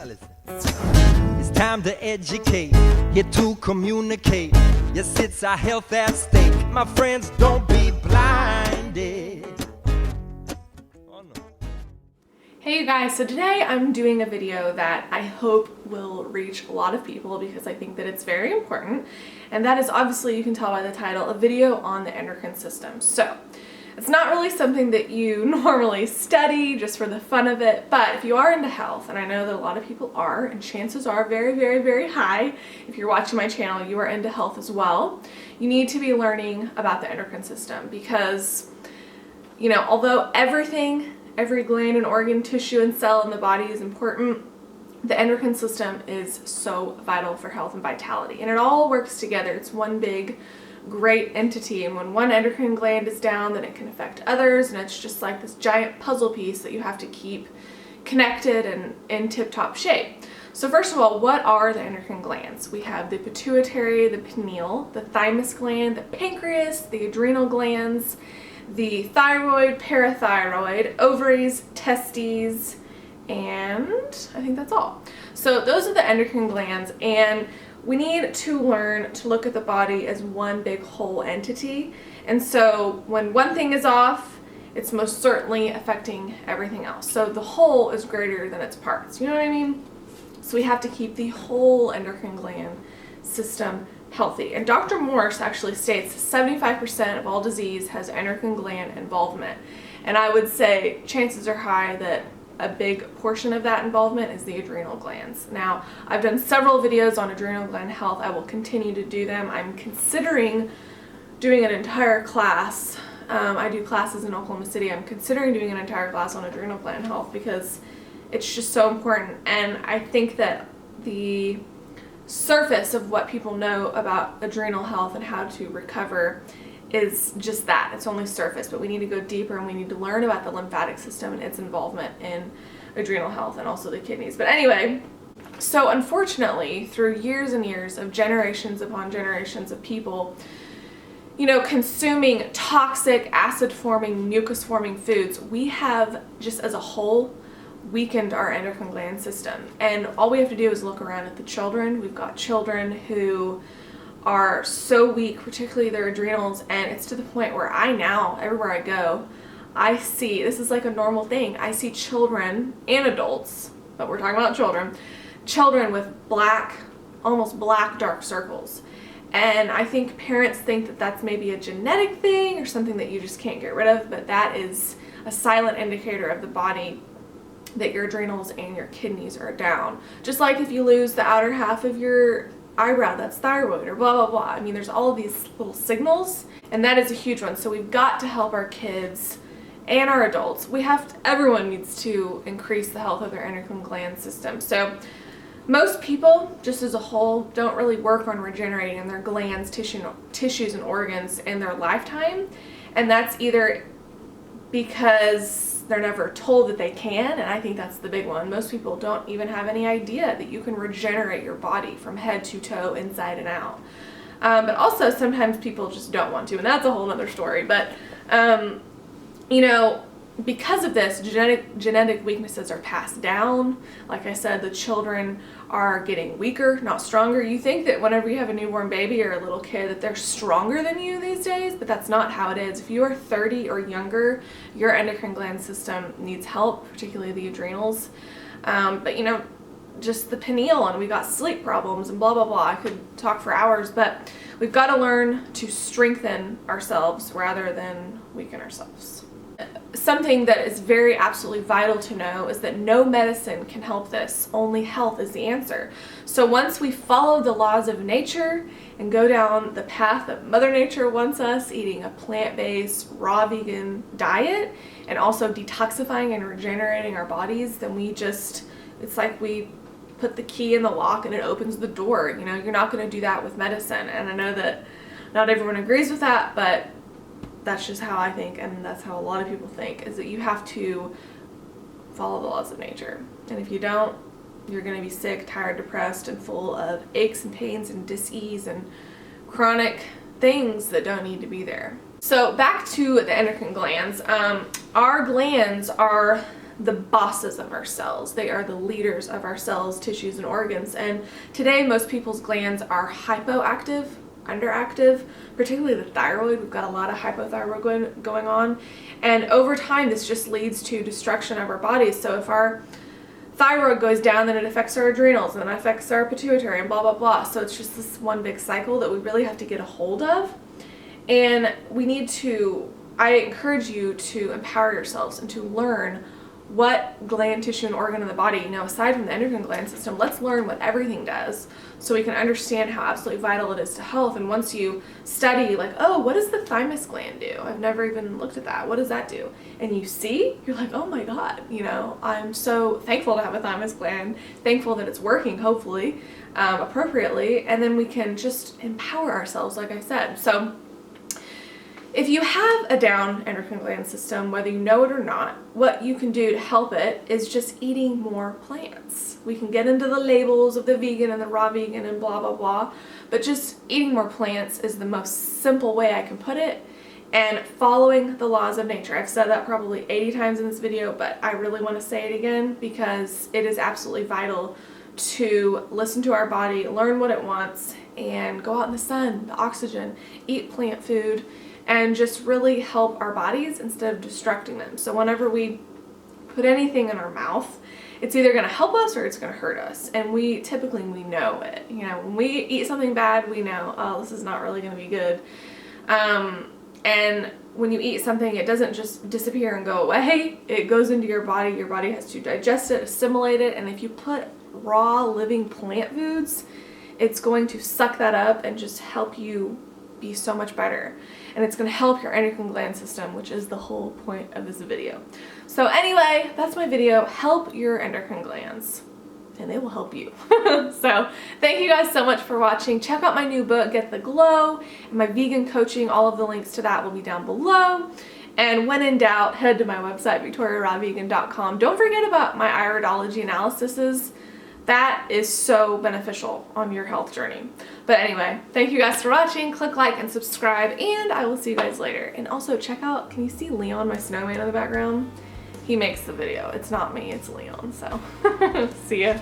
Listen. It's time to educate, here to communicate. Yes, it's our health at stake. My friends, don't be blinded. Oh, no. Hey you guys, so today I'm doing a video that I hope will reach a lot of people because I think that it's very important, and that is, obviously you can tell by the title, a video on the endocrine system. So it's not really something that you normally study just for the fun of it, but if you are into health, and I know that a lot of people are, and chances are very, very, very high, if you're watching my channel, you are into health as well, you need to be learning about the endocrine system because, you know, although every gland and organ, tissue, and cell in the body is important, the endocrine system is so vital for health and vitality, and it all works together. It's one big great entity, and when one endocrine gland is down, then it can affect others, and it's just like this giant puzzle piece that you have to keep connected and in tip-top shape. So first of all, what are the endocrine glands? We have the pituitary, the pineal, the thymus gland, the pancreas, the adrenal glands, the thyroid, parathyroid, ovaries, testes, and I think that's all. So those are the endocrine glands, and we need to learn to look at the body as one big whole entity. And so when one thing is off, it's most certainly affecting everything else. So the whole is greater than its parts. You know what I mean? So we have to keep the whole endocrine gland system healthy. And Dr. Morse actually states 75% of all disease has endocrine gland involvement. And I would say chances are high that a big portion of that involvement is the adrenal glands. Now, I've done several videos on adrenal gland health. I will continue to do them. I'm considering doing an entire class. I do classes in Oklahoma City. I'm considering doing an entire class on adrenal gland health because it's just so important. And I think that the surface of what people know about adrenal health and how to recover is just that. It's only surface, but we need to go deeper and we need to learn about the lymphatic system and its involvement in adrenal health and also the kidneys. But anyway, so unfortunately, through years and years of generations upon generations of people, you know, consuming toxic, acid-forming, mucus-forming foods, we have, just as a whole, weakened our endocrine gland system. And all we have to do is look around at the children. We've got children who are so weak, particularly their adrenals, and it's to the point where everywhere I go, I see, this is like a normal thing, I see children and adults, but we're talking about children with almost black dark circles. And I think parents think that that's maybe a genetic thing or something that you just can't get rid of, but that is a silent indicator of the body that your adrenals and your kidneys are down. Just like if you lose the outer half of your eyebrow, that's thyroid, or blah, blah, blah. I mean, there's all of these little signals, and that is a huge one. So we've got to help our kids and our adults. Everyone needs to increase the health of their endocrine gland system. So most people, just as a whole, don't really work on regenerating their glands, tissues, and organs in their lifetime. And that's either because they're never told that they can, and I think that's the big one. Most people don't even have any idea that you can regenerate your body from head to toe, inside and out. But also sometimes people just don't want to, and that's a whole other story. But you know, because of this, genetic weaknesses are passed down. Like I said, the children are getting weaker, not stronger. You think that whenever you have a newborn baby or a little kid that they're stronger than you these days, but that's not how it is. If you are 30 or younger, your endocrine gland system needs help, particularly the adrenals. But you know, just the pineal, and we got sleep problems and blah, blah, blah. I could talk for hours, but we've got to learn to strengthen ourselves rather than weaken ourselves. Something that is very absolutely vital to know is that no medicine can help this. Only health is the answer. So once we follow the laws of nature and go down the path that Mother Nature wants us, eating a plant-based, raw vegan diet, and also detoxifying and regenerating our bodies, then it's like we put the key in the lock and it opens the door. You know, you're not going to do that with medicine. And I know that not everyone agrees with that, but that's just how I think, and that's how a lot of people think, is that you have to follow the laws of nature. And if you don't, you're going to be sick, tired, depressed, and full of aches and pains and dis-ease and chronic things that don't need to be there. So back to the endocrine glands. Our glands are the bosses of our cells. They are the leaders of our cells, tissues, and organs. And today, most people's glands are hypoactive, underactive, particularly the thyroid. We've got a lot of hypothyroid going on. And over time, this just leads to destruction of our bodies. So if our thyroid goes down, then it affects our adrenals, and then it affects our pituitary, and blah, blah, blah. So it's just this one big cycle that we really have to get a hold of. And we need to, I encourage you to empower yourselves and to learn what gland, tissue, and organ in the body, aside from the endocrine gland system, let's learn what everything does so we can understand how absolutely vital it is to health. And once you study, like, oh, what does the thymus gland do? I've never even looked at that. What does that do? And you see, you're like, oh my God, I'm so thankful to have a thymus gland, thankful that it's working, hopefully, appropriately, and then we can just empower ourselves, like I said. So if you have a down endocrine gland system, whether you know it or not, what you can do to help it is just eating more plants. We can get into the labels of the vegan and the raw vegan and blah, blah, blah, but just eating more plants is the most simple way I can put it, and following the laws of nature. I've said that probably 80 times in this video, but I really want to say it again because it is absolutely vital to listen to our body, learn what it wants, and go out in the sun, the oxygen, eat plant food, and just really help our bodies instead of destructing them. So whenever we put anything in our mouth, it's either going to help us or it's going to hurt us. And we know it. When we eat something bad, we know, oh, this is not really going to be good. And when you eat something, it doesn't just disappear and go away. It goes into your body. Your body has to digest it, assimilate it. And if you put raw living plant foods, it's going to suck that up and just help you be so much better. And it's going to help your endocrine gland system, which is the whole point of this video. So anyway, that's my video. Help your endocrine glands, and they will help you. So thank you guys so much for watching. Check out my new book, Get the Glow, and my vegan coaching. All of the links to that will be down below. And when in doubt, head to my website, victoriarawvegan.com. Don't forget about my iridology analyses. That is so beneficial on your health journey. But anyway, thank you guys for watching. Click like and subscribe, and I will see you guys later. And also check out, can you see Leon, my snowman, in the background? He makes the video. It's not me, it's Leon. So see ya.